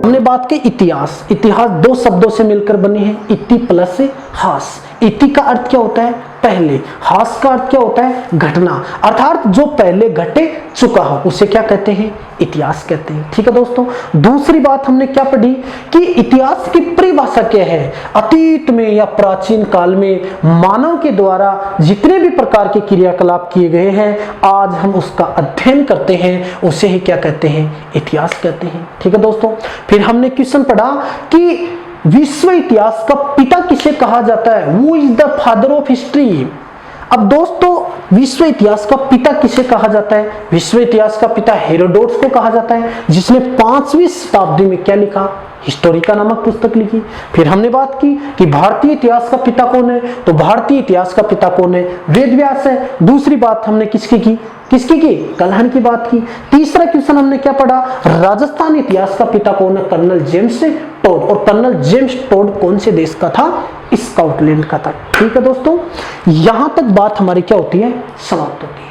हमने बात की इतिहास। इतिहास दो शब्दों से मिलकर बनी है, इति प्लस हास। इति का अर्थ क्या होता है? पहले। हास का अर्थ क्या होता है? घटना, अर्थात जो पहले घटे चुका हो उसे क्या कहते हैं? इतिहास कहते हैं। ठीक है दोस्तों, दूसरी बात हमने क्या पढ़ी कि इतिहास की परिभाषा क्या है? अतीत में या प्राचीन काल में मानव के द्वारा जितने भी प्रकार के क्रियाकलाप किए गए हैं, आज हम उसका अध्ययन करते हैं, उसे ही क्या कहते हैं? इतिहास कहते हैं। ठीक है दोस्तों, फिर हमने क्वेश्चन पढ़ा कि विश्व इतिहास का पिता किसे कहा जाता है? Who is the father of history? अब दोस्तों, विश्व इतिहास का पिता किसे कहा जाता है? विश्व इतिहास का पिता हेरोडोटस को कहा जाता है, जिसने 5वीं शताब्दी में क्या लिखा? हिस्टोरिका नामक पुस्तक लिखी। फिर हमने बात की कि भारतीय इतिहास का पिता कौन है? तो भारतीय इतिहास का पिता कौन है? वेद व्यास है। दूसरी बात हमने किसकी की? कल्हण की बात की। तीसरा क्वेश्चन हमने क्या पढ़ा? राजस्थान इतिहास का पिता कौन है? Colonel James Tod. और कर्नल जेम्स टोड कौन से देश का था? स्कॉटलैंड का था। ठीक है दोस्तों, यहां तक बात हमारी क्या होती है? समाप्त होती है।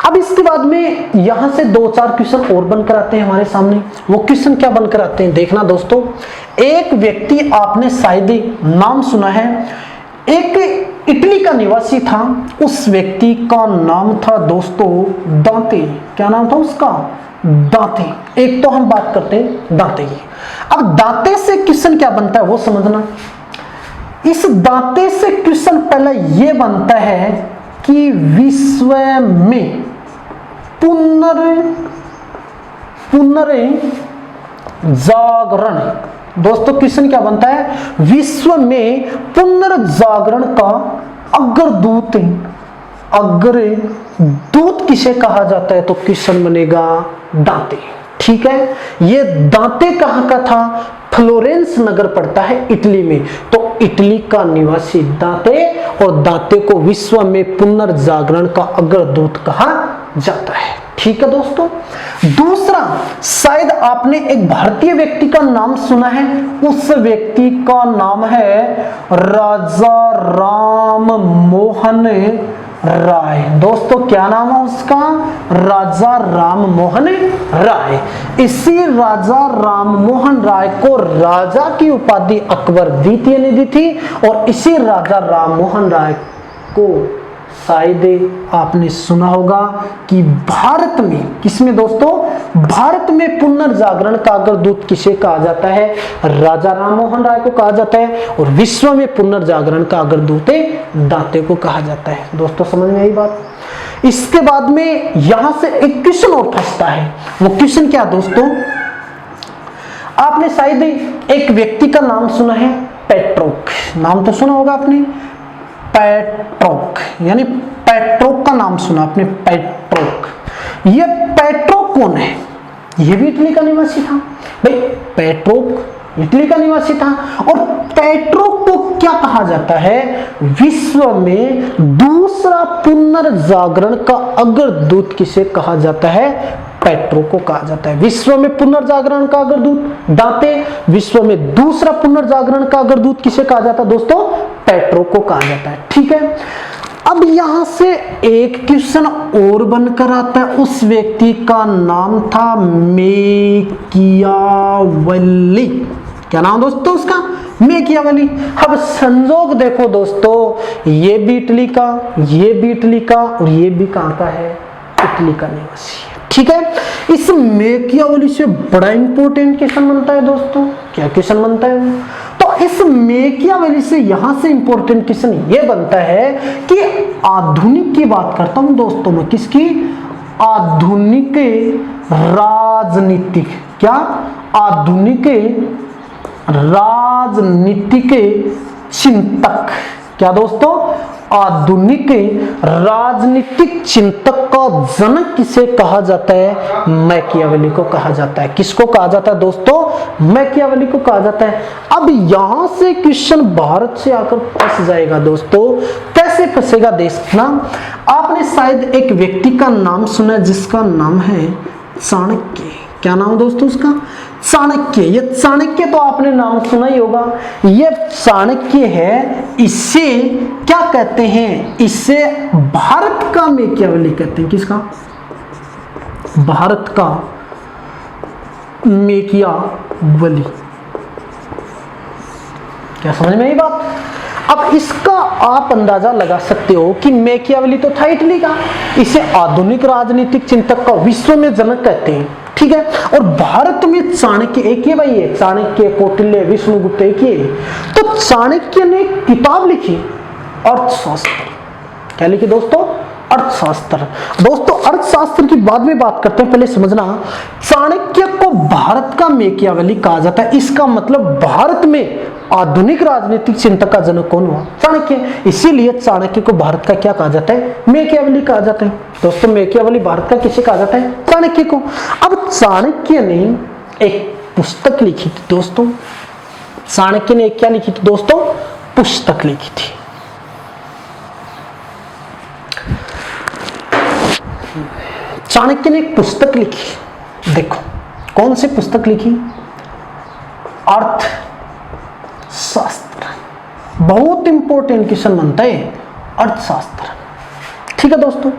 अब इसके बाद में यहां से 2-4 क्वेश्चन और बनकर आते हैं हमारे सामने। वो क्वेश्चन क्या बनकर आते हैं देखना दोस्तों। एक व्यक्ति, आपने शायद ही नाम सुना है, एक इटली का निवासी था। उस व्यक्ति का नाम था दोस्तों दांते। क्या नाम था उसका? दांते। एक तो हम बात करते हैं दांते की। अब दांते से क्वेश्चन क्या बनता है वो समझना। इस दांते से क्वेश्चन पहले ये बनता है कि विश्व में पुनर्जागरण। दोस्तों क्वेश्चन क्या बनता है? विश्व में पुनर्जागरण का अग्रदूत किसे कहा जाता है? तो क्वेश्चन बनेगा दांते। ठीक है, ये दांते कहां का था? फ्लोरेंस नगर पड़ता है इटली में। तो इटली का निवासी दांते, और दांते को विश्व में पुनर्जागरण का अग्रदूत कहा जाता है। ठीक है दोस्तों, दूसरा, शायद आपने एक भारतीय व्यक्ति का नाम सुना है। उस व्यक्ति का नाम है राजा राम मोहन राय। दोस्तों क्या नाम है उसका? राजा राम मोहन राय। इसी राजा राम मोहन राय को राजा की उपाधि अकबर द्वितीय ने दी थी, और इसी राजा राम मोहन राय को शायद आपने सुना होगा कि भारत में, किसमें दोस्तों? भारत में पुनर्जागरण का अग्रदूत किसे कहा जाता है? राजा राम मोहन राय को कहा जाता है, और विश्व में पुनर्जागरण का अग्रदूत दांते को कहा जाता है। दोस्तों समझ में आई बात? इसके बाद में यहां से एक क्वेश्चन और फंसता है। वो क्वेश्चन क्या दोस्तों? आपने शायद एक व्यक्ति का नाम सुना है, पेट्रोक। नाम तो सुना होगा आपने, पेट्रोक, यानी पेट्रोक का नाम सुना आपने, पेट्रोक। ये पेट्रोक कौन है? ये भी इटली का निवासी था। भाई पेट्रोक इटली का निवासी था, और पेट्रोक को क्या कहा जाता है? विश्व में दूसरा पुनर्जागरण का अग्रदूत किसे कहा जाता है? पेट्रोक को कहा जाता है। विश्व में पुनर्जागरण का अग्रदूत दांते, विश्व में दूसरा पुनर्जागरण का अग्रदूत किसे कहा जाता है दोस्तों? पेट्रोक को कहा जाता है। ठीक है, अब यहां से एक क्वेश्चन और बनकर आता है। उस व्यक्ति का नाम था मैकियावेली। क्या नाम दोस्तों उसका? मैकियावेली। अब संजोग देखो दोस्तों, ये भी इटली का, ये भी इटली का, और ये भी कहां का है? इटली का निवासी है। ठीक है, इस मैकियावेली से बड़ा इंपॉर्टेंट क्वेश्चन बनता है दोस्तों। क्या क्वेश्चन बनता है? तो इस मैकियावेली से यहां से इंपॉर्टेंट क्वेश्चन ये बनता है कि आधुनिक की बात करता हूं दोस्तों मैं, किसकी? आधुनिक राजनीतिक, क्या? आधुनिक राजनीतिक चिंतक। क्या दोस्तों? आधुनिक राजनीतिक चिंतक का जनक किसे कहा जाता है? मैकियावेली को कहा जाता है। किसको कहा जाता है दोस्तों? मैकियावेली को कहा जाता है। अब यहां से क्वेश्चन भारत से आकर फंस जाएगा दोस्तों। कैसे फंसेगा देखना। आपने शायद एक व्यक्ति का नाम सुना जिसका नाम है चाणक्य। क्या नाम दोस्तों उसका? चाणक्य। ये चाणक्य तो आपने नाम सुना ही होगा। ये चाणक्य है, इसे क्या कहते हैं? इसे भारत का मैकियावेली कहते हैं। किसका? भारत का मैकियावेली। क्या समझ में आई बात? अब इसका आप अंदाजा लगा सकते हो कि मैकियावेली तो था इटली का, इसे आधुनिक राजनीतिक चिंतक का विश्व में जनक कहते हैं, ठीक है। और भारत में चाणक्य एक ही भाई है, चाणक्य, कौटिल्य, विष्णुगुप्त एक ही है। तो चाणक्य ने किताब लिखी अर्थशास्त्र। क्या लिखी दोस्तों? अर्थशास्त्र। दोस्तों अर्थशास्त्र की बाद में बात करते हैं, पहले समझना चाणक्य को भारत का मैकियावेली कहा जाता है। इसका मतलब भारत में आधुनिक राजनीतिक चिंतक का जनक कौन हुआ? चाणक्य। इसीलिए चाणक्य को भारत का क्या कहा जाता है? मैकियावेली कहा जाता है। दोस्तों मैकियावेली भारत का किसे कहा जाता है? चाणक्य को। अब चाणक्य ने एक पुस्तक लिखी थी दोस्तों, चाणक्य ने क्या लिखी थी दोस्तों? पुस्तक लिखी थी। चाणक्य ने एक पुस्तक लिखी, देखो कौन सी पुस्तक लिखी? अर्थशास्त्र। बहुत इंपॉर्टेंट क्वेश्चन बनता है अर्थशास्त्र, ठीक है दोस्तों।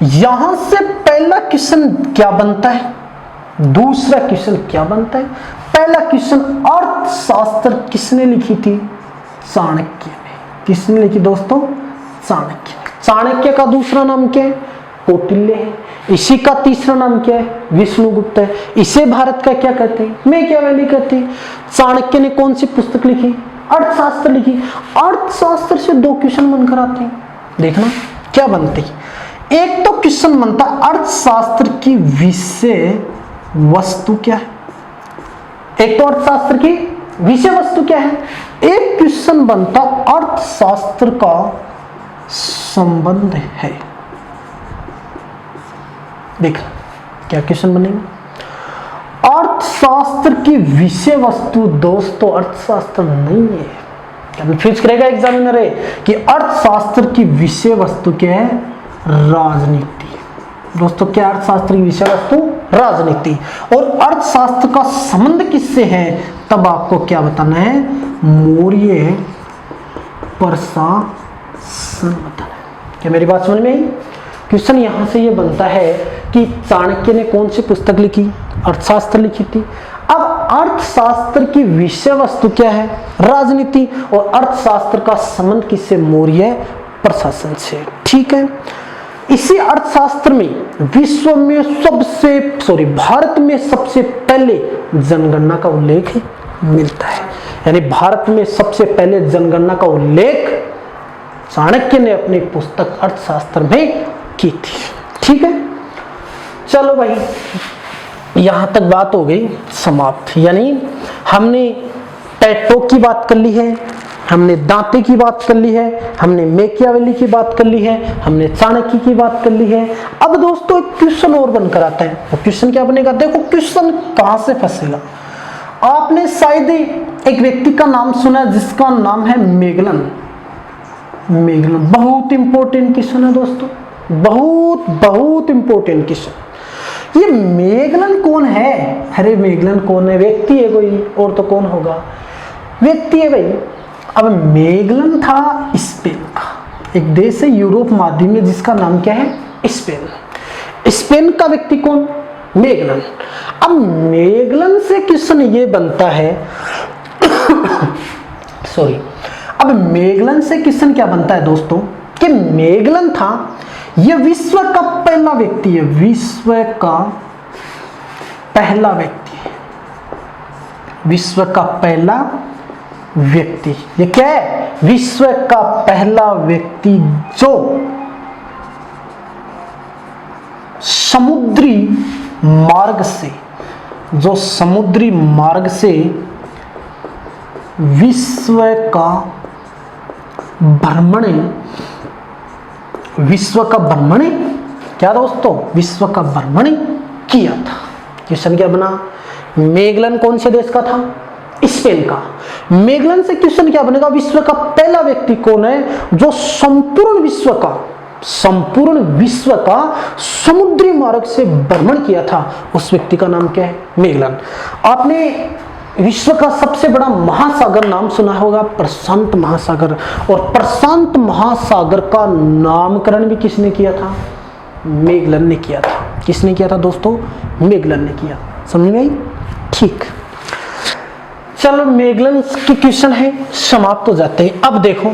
यहां से पहला क्वेश्चन क्या बनता है, दूसरा क्वेश्चन क्या बनता है? पहला क्वेश्चन अर्थशास्त्र किसने लिखी थी? चाणक्य ने। किसने लिखी दोस्तों? चाणक्य। चाणक्य का दूसरा नाम क्या है? कौटिल्य है। इसी का तीसरा नाम क्या है? विष्णुगुप्त है। इसे भारत का क्या कहते हैं? मैकियावेली कहते हैं। चाणक्य ने कौन सी पुस्तक लिखी? अर्थशास्त्र लिखी। अर्थशास्त्र से दो क्वेश्चन बनकर आते हैं, देखना क्या बनते हैं। एक तो क्वेश्चन बनता अर्थशास्त्र की विषय वस्तु क्या है, एक तो अर्थशास्त्र की विषय वस्तु क्या है। एक क्वेश्चन बनता अर्थशास्त्र का संबंध है। देखना क्या क्वेश्चन बनेगा। अर्थशास्त्र की विषय वस्तु दोस्तों अर्थशास्त्र नहीं है। कंफ्यूज करेगा एग्जामिनर है कि अर्थशास्त्र की विषय वस्तु क्या है? राजनीति। दोस्तों क्या अर्थशास्त्र की विषय वस्तु? राजनीति। और अर्थशास्त्र का संबंध किससे है? तब आपको क्या बताना है? मौर्य प्रशासन बताना है। क्या मेरी बात समझ में आई? क्वेश्चन यहां से ये बनता है कि चाणक्य ने कौन सी पुस्तक लिखी? अर्थशास्त्र लिखी थी। अब अर्थशास्त्र की विषय वस्तु क्या है? राजनीति। और अर्थशास्त्र का संबंध किससे? मौर्य प्रशासन से, ठीक है। इसी अर्थशास्त्र में विश्व में भारत में सबसे पहले जनगणना का उल्लेख मिलता है। यानी भारत में सबसे पहले जनगणना का उल्लेख चाणक्य ने अपनी पुस्तक अर्थशास्त्र में की थी, ठीक है। चलो भाई यहां तक बात हो गई समाप्त। यानी हमने टैटो की बात कर ली है, हमने दांते की बात कर ली है, हमने मैकियावेली की बात कर ली है, हमने चाणक्य की बात कर ली है। अब दोस्तों एक क्वेश्चन और बनकर आता है। वो क्वेश्चन क्या बनेगा? देखो क्वेश्चन कहां से फंसेगा। आपने शायद एक व्यक्ति का नाम सुना जिसका नाम है मैगलन। मैगलन बहुत इंपॉर्टेंट क्वेश्चन है दोस्तों, बहुत इंपॉर्टेंट क्वेश्चन। ये मैगलन कौन है? अरे मैगलन कौन है? व्यक्ति है कोई, और तो कौन होगा? व्यक्ति है भाई। अब मैगलन था स्पेन का, एक देश है यूरोप महाद्वीप में जिसका नाम क्या है? स्पेन। स्पेन का व्यक्ति कौन? मैगलन। अब मैगलन से क्वेश्चन ये बनता है अब मैगलन से क्वेश्चन क्या बनता है दोस्तों कि मैगलन था, यह विश्व का पहला व्यक्ति है, विश्व का पहला व्यक्ति है, विश्व का पहला व्यक्ति। ये क्या है? विश्व का पहला व्यक्ति जो समुद्री मार्ग से विश्व का भ्रमण क्या दोस्तों? विश्व का भ्रमण किया था। क्वेश्चन क्या बना? मैगलन कौन से देश का था? स्पेन का। मैगलन से क्वेश्चन क्या बनेगा? विश्व का पहला व्यक्ति कौन है जो संपूर्ण विश्व का समुद्री मार्ग से भ्रमण किया था? उस व्यक्ति का नाम क्या है? मैगलन। आपने विश्व का सबसे बड़ा महासागर नाम सुना होगा, प्रशांत महासागर। और प्रशांत महासागर का नामकरण भी किसने किया था? मैगलन ने किया था। किसने किया था दोस्तों? मैगलन ने किया। समझ में आई? ठीक, चलो मेगलन के क्वेश्चन है समाप्त हो जाते हैं। अब देखो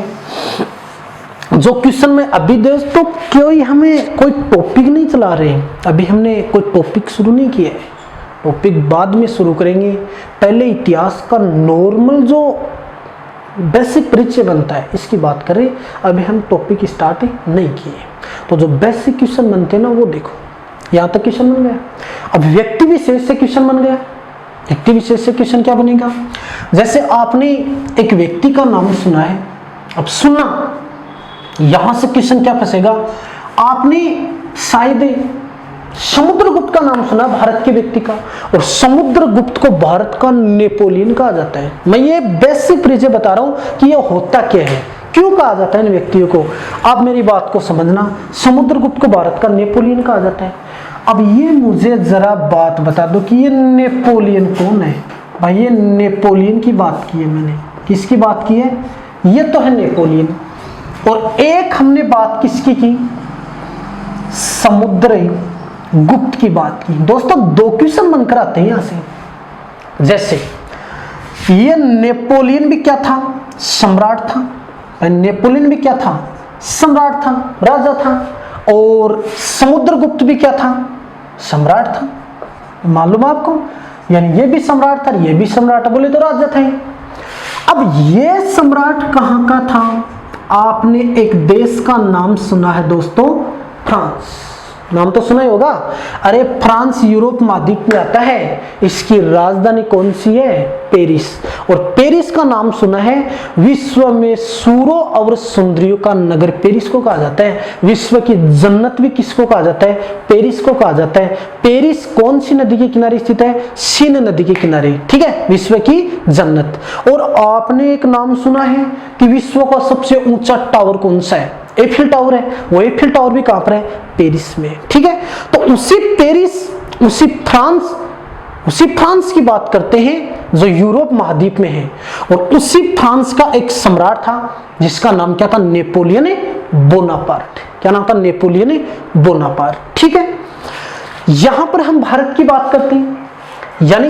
जो क्वेश्चन में अभी दोस्तों कोई हमें कोई टॉपिक नहीं चला रहे हैं, अभी हमने कोई टॉपिक शुरू नहीं किया है, टॉपिक बाद में शुरू करेंगे। पहले इतिहास का नॉर्मल जो बेसिक परिचय बनता है इसकी बात करें, अभी हम टॉपिक स्टार्ट नहीं किए। तो जो बेसिक क्वेश्चन बनते हैं ना वो देखो, यहाँ तक क्वेश्चन बन गया। अब व्यक्ति विशेष से क्वेश्चन बन गया, व्यक्ति विशेष से क्वेश्चन क्या बनेगा, जैसे आपने एक व्यक्ति का नाम सुना है, अब सुना यहां से क्वेश्चन क्या फंसेगा, आपने शायद समुद्रगुप्त का नाम सुना भारत के व्यक्ति का, और समुद्रगुप्त को भारत का नेपोलियन कहा जाता है। मैं ये बेसिक परिचय बता रहा हूं कि ये होता क्या है, क्यों कहा जाता है इन व्यक्तियों को, आप मेरी बात को समझना। समुद्रगुप्त को भारत का नेपोलियन कहा जाता है। अब ये मुझे जरा बात बता दो कि ये नेपोलियन कौन है। भाई ये नेपोलियन की बात की है मैंने, किसकी बात की है, ये तो है नेपोलियन। और एक हमने बात किसकी की, समुद्रगुप्त की बात की। दोस्तों दो क्वेश्चन बनकर आते हैं यहां से, जैसे ये नेपोलियन भी क्या था, सम्राट था, नेपोलियन भी क्या था, सम्राट था, राजा था, और समुद्रगुप्त भी क्या था, सम्राट था। मालूम आपको, यानी ये भी सम्राट था, ये भी सम्राट, बोले तो राजा थे। अब ये सम्राट कहां का था, आपने एक देश का नाम सुना है दोस्तों, फ्रांस, नाम तो सुना ही होगा। अरे फ्रांस यूरोप महाद्वीप में आता है, इसकी राजधानी कौन सी है, पेरिस। और पेरिस का नाम सुना है, विश्व में सूरों और सुंदरियों का नगर पेरिस को कहा जाता है। विश्व की जन्नत भी किसको कहा जाता है, पेरिस को कहा जाता है। पेरिस कौन सी नदी के किनारे स्थित है, सीन नदी के किनारे, ठीक है, विश्व की जन्नत। और आपने एक नाम सुना है कि विश्व का सबसे ऊंचा टावर कौन सा है, एफिल टावर है। वो एफिल टावर भी कहां पर है, पेरिस में, ठीक है। तो उसी पेरिस, उसी फ्रांस की बात करते हैं जो यूरोप महाद्वीप में है। और उसी फ्रांस का एक सम्राट था जिसका नाम क्या था, नेपोलियन बोनापार्ट। क्या नाम था, नेपोलियन बोनापार्ट, ठीक है। यहां पर हम भारत की बात करते हैं, यानी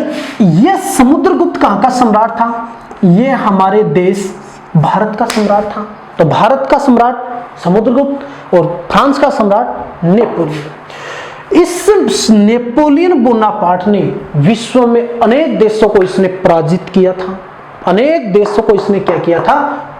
यह समुद्रगुप्त कहां का सम्राट था, यह हमारे देश भारत का सम्राट था। तो भारत का सम्राट समुद्रगुप्त और फ्रांस का सम्राट नेपोलियन। इस नेपोलियन बोनापार्ट ने विश्व में अनेक देशों को इसने पराजित किया था, अनेक देशों को इसने क्या किया था,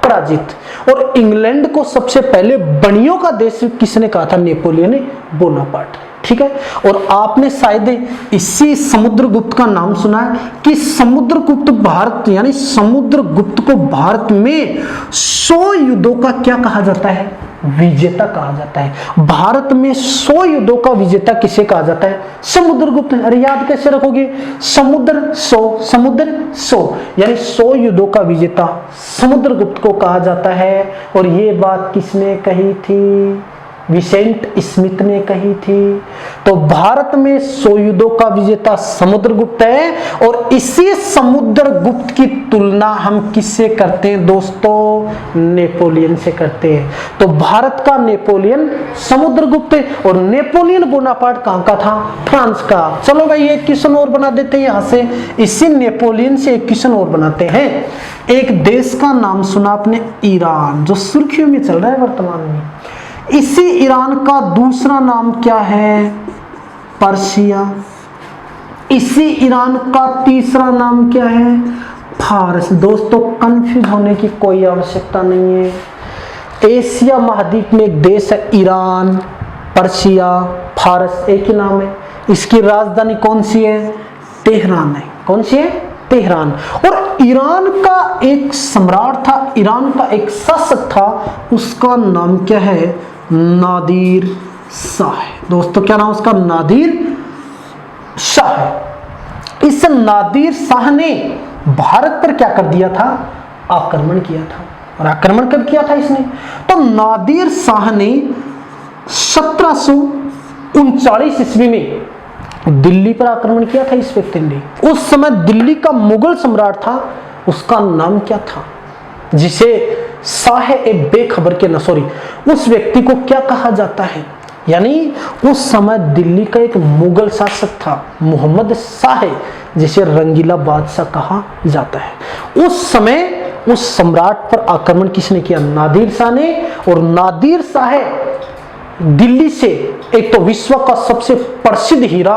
पराजित। और इंग्लैंड को सबसे पहले बणियों का देश किसने कहा था, नेपोलियन बोनापार्ट, ठीक है। और आपने शायद इसी समुद्रगुप्त का नाम सुना है कि समुद्रगुप्त भारत, यानी समुद्रगुप्त को भारत में 100 युद्धों का क्या कहा जाता है, विजेता कहा जाता है। भारत में 100 युद्धों का विजेता किसे कहा जाता है, समुद्रगुप्त। अरे याद कैसे रखोगे, समुद्र 100 यानी 100 युद्धों का विजेता समुद्रगुप्त को कहा जाता है। और ये बात किसने कही थी, विसेंट स्मिथ ने कही थी। तो भारत में 100 युद्धों का विजेता समुद्रगुप्त है। और इसी समुद्रगुप्त की तुलना हम किससे करते हैं दोस्तों, नेपोलियन से करते हैं। तो भारत का नेपोलियन समुद्रगुप्त और नेपोलियन बोनापार्ट कहां का था, फ्रांस का। चलो भाई एक क्वेश्चन और बना देते हैं यहां से, इसी नेपोलियन से एक क्वेश्चन और बनाते हैं। एक देश का नाम सुना आपने, ईरान, जो सुर्खियों में चल रहा है वर्तमान में। इसी ईरान का दूसरा नाम क्या है, पर्शिया। इसी ईरान का तीसरा नाम क्या है, फारस। दोस्तों कंफ्यूज होने की कोई आवश्यकता नहीं है। एशिया महाद्वीप में एक देश है ईरान, पर्शिया, फारस, एक ही नाम है। इसकी राजधानी कौन सी है, तेहरान है। कौन सी है, तेहरान। और ईरान का एक सम्राट था, ईरान का एक शासक था, उसका नाम क्या है, नादिर शाह। दोस्तों क्या नाम उसका, नादिर शाह। इस नादिर शाह ने भारत पर क्या कर दिया था, आक्रमण किया था। और आक्रमण कब किया था इसने, तो नादिर शाह ने 1739 ईस्वी में दिल्ली पर आक्रमण किया था इस व्यक्ति ने। उस समय दिल्ली का मुगल सम्राट था, उसका नाम क्या था, जिसे शाह ए बेखबर के न, सॉरी, उस व्यक्ति को क्या कहा जाता है, यानी उस समय दिल्ली का एक मुगल शासक था मोहम्मद शाह, जिसे रंगीला बादशाह कहा जाता है। उस समय उस सम्राट पर आक्रमण किसने किया? नादिर शाह ने। और नादिर शाह दिल्ली से एक तो विश्व का सबसे प्रसिद्ध हीरा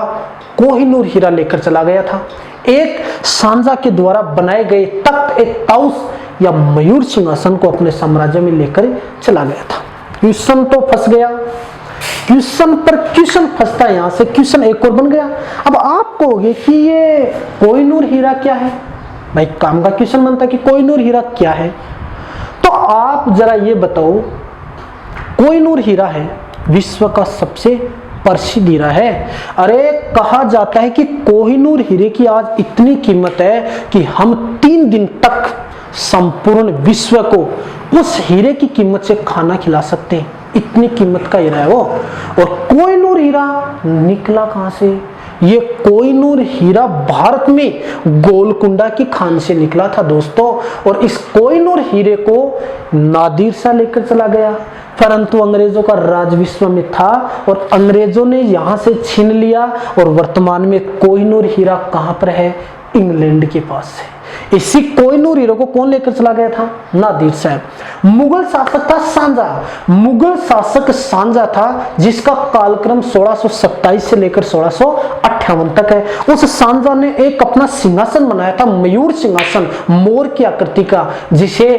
कोहिनूर हीरा लेकर चला गया था, एक सांझा के द्वारा बनाए गए तख्त ए ताउस या मयूर सिंहासन को अपने साम्राज्य में लेकर चला गया था। क्वेश्चन तो फंस गया, क्वेश्चन पर क्वेश्चन फंसता है, यहां से क्वेश्चन एक और बन गया। अब आप कहोगे कि ये कोहिनूर हीरा क्या है? भाई काम का क्वेश्चन बनता है कि कोहिनूर हीरा क्या है। तो आप जरा ये बताओ, कोहिनूर हीरा है विश्व का सबसे प्रसिद्ध हीरा है। अरे कहा जाता है कि कोहिनूर हीरे की आज इतनी कीमत है कि हम 3 दिन तक संपूर्ण विश्व को उस हीरे की कीमत से खाना खिला सकते हैं, इतनी कीमत का हीरा है वो। और कोहिनूर हीरा निकला कहां से? ये कोहिनूर हीरा भारत में गोलकुंडा की खान से निकला था दोस्तों। और इस कोहिनूर हीरे को नादिर शाह लेकर चला गया, परंतु अंग्रेजों का राज विश्व में था और अंग्रेजों ने यहां से छीन लिया। और वर्तमान में कोहिनूर हीरा कहां पर है? इंग्लैंड के पास है। इसी कोहिनूर हीरे को कौन लेकर चला गया था? नादिर शाह। मुगल शासक था सांझा, मुगल शासक सांझा था जिसका कालक्रम 1627 से लेकर 1658 तक है। उस सांझा ने एक अपना सिंहासन बनाया था, मयूर सिंहासन, मोर की आकृति का, जिसे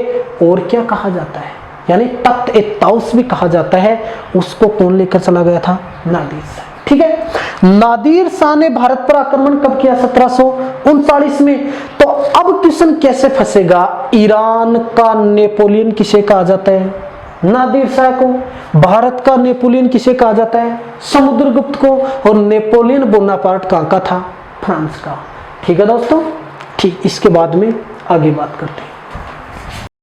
और क्या कहा जाता है, यानी तख्त ए ताउस भी कहा जाता है। उसको कौन लेकर चला गया था? नादिर शाह। ठीक है, नादिर शाह ने भारत पर आक्रमण कब किया? 1739 में। तो अब क्वेश्चन कैसे फंसेगा? ईरान का नेपोलियन किसे कहा जाता है? नादिर शाह को। भारत का नेपोलियन किसे कहा जाता है? समुद्रगुप्त को। और नेपोलियन बोनापार्ट कहाँ का था? फ्रांस का। ठीक है दोस्तों, ठीक, इसके बाद में आगे बात करते हैं।